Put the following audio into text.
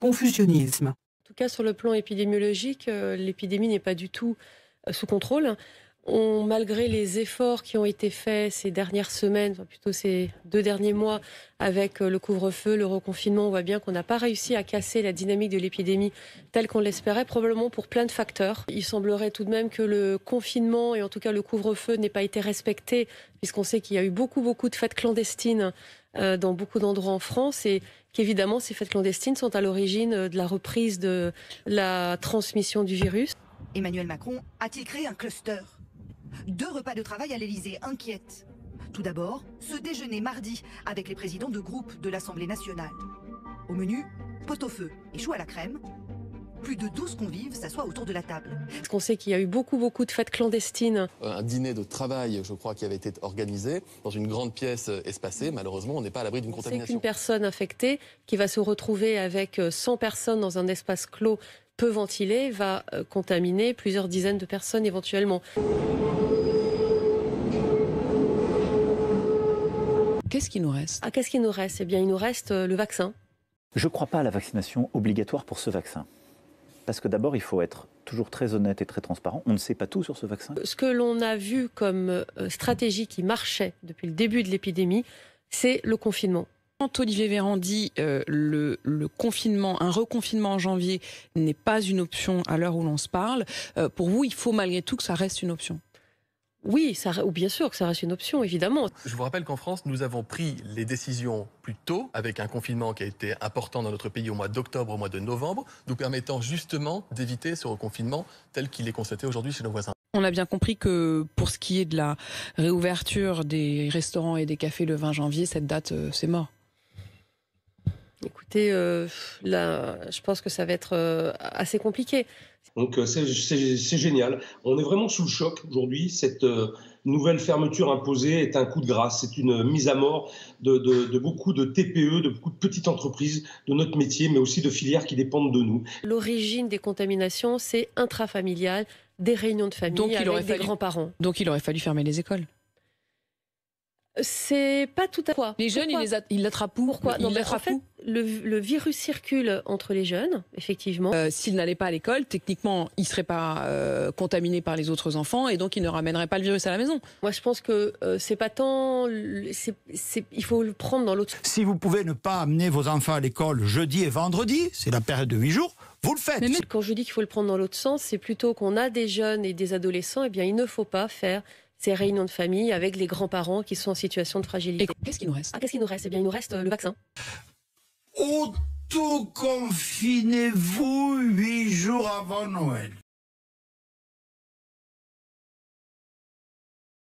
confusionnisme. En tout cas, sur le plan épidémiologique, l'épidémie n'est pas du tout sous contrôle. Malgré les efforts qui ont été faits ces dernières semaines, enfin plutôt ces 2 derniers mois, avec le couvre-feu, le reconfinement, on voit bien qu'on n'a pas réussi à casser la dynamique de l'épidémie telle qu'on l'espérait, probablement pour plein de facteurs. Il semblerait tout de même que le confinement et en tout cas le couvre-feu n'ait pas été respecté, puisqu'on sait qu'il y a eu beaucoup de fêtes clandestines dans beaucoup d'endroits en France et qu'évidemment ces fêtes clandestines sont à l'origine de la reprise de la transmission du virus. Emmanuel Macron a-t-il créé un cluster ? 2 repas de travail à l'Elysée inquiètent. Tout d'abord, ce déjeuner mardi avec les présidents de groupe de l'Assemblée nationale. Au menu, pot-au-feu et choux à la crème. Plus de 12 convives s'assoient autour de la table. Parce qu'on sait qu'il y a eu beaucoup de fêtes clandestines. Un dîner de travail, je crois, qui avait été organisé dans une grande pièce espacée. Malheureusement, on n'est pas à l'abri d'une contamination. C'est qu'une personne infectée qui va se retrouver avec 100 personnes dans un espace clos peu ventilé va contaminer plusieurs dizaines de personnes éventuellement. Qu'est-ce qui nous reste ? Qu'est-ce qui nous reste ? Eh bien, il nous reste le vaccin. Je ne crois pas à la vaccination obligatoire pour ce vaccin. Parce que d'abord, il faut être toujours très honnête et très transparent. On ne sait pas tout sur ce vaccin. Ce que l'on a vu comme stratégie qui marchait depuis le début de l'épidémie, c'est le confinement. Quand Olivier Véran dit le confinement, un reconfinement en janvier n'est pas une option à l'heure où l'on se parle, pour vous, il faut malgré tout que ça reste une option ? Oui, bien sûr que ça reste une option, évidemment. Je vous rappelle qu'en France, nous avons pris les décisions plus tôt, avec un confinement qui a été important dans notre pays au mois d'octobre, au mois de novembre, nous permettant justement d'éviter ce reconfinement tel qu'il est constaté aujourd'hui chez nos voisins. On a bien compris que pour ce qui est de la réouverture des restaurants et des cafés le 20 janvier, cette date, c'est mort. Écoutez, là, je pense que ça va être assez compliqué. Donc c'est génial. On est vraiment sous le choc aujourd'hui. Cette nouvelle fermeture imposée est un coup de grâce. C'est une mise à mort de beaucoup de TPE, de beaucoup de petites entreprises, de notre métier, mais aussi de filières qui dépendent de nous. L'origine des contaminations, c'est intrafamilial, des réunions de famille avec des grands-parents. Donc il aurait fallu fermer les écoles. C'est pas tout à fait. Les jeunes, ils l'attrapent où ? Pourquoi ? En fait, le virus circule entre les jeunes, effectivement. S'ils n'allaient pas à l'école, techniquement, ils ne seraient pas contaminés par les autres enfants et donc ils ne ramèneraient pas le virus à la maison. Moi, je pense que c'est pas tant... il faut le prendre dans l'autre sens. Si vous pouvez ne pas amener vos enfants à l'école jeudi et vendredi, c'est la période de 8 jours, vous le faites. Quand je dis qu'il faut le prendre dans l'autre sens, c'est plutôt qu'on a des jeunes et des adolescents, eh bien, il ne faut pas faire ces réunions de famille avec les grands-parents qui sont en situation de fragilité. Et qu'est-ce qu'il nous reste ? Qu'est-ce qu'il nous reste ? Eh bien, il nous reste le vaccin. Autoconfinez-vous 8 jours avant Noël.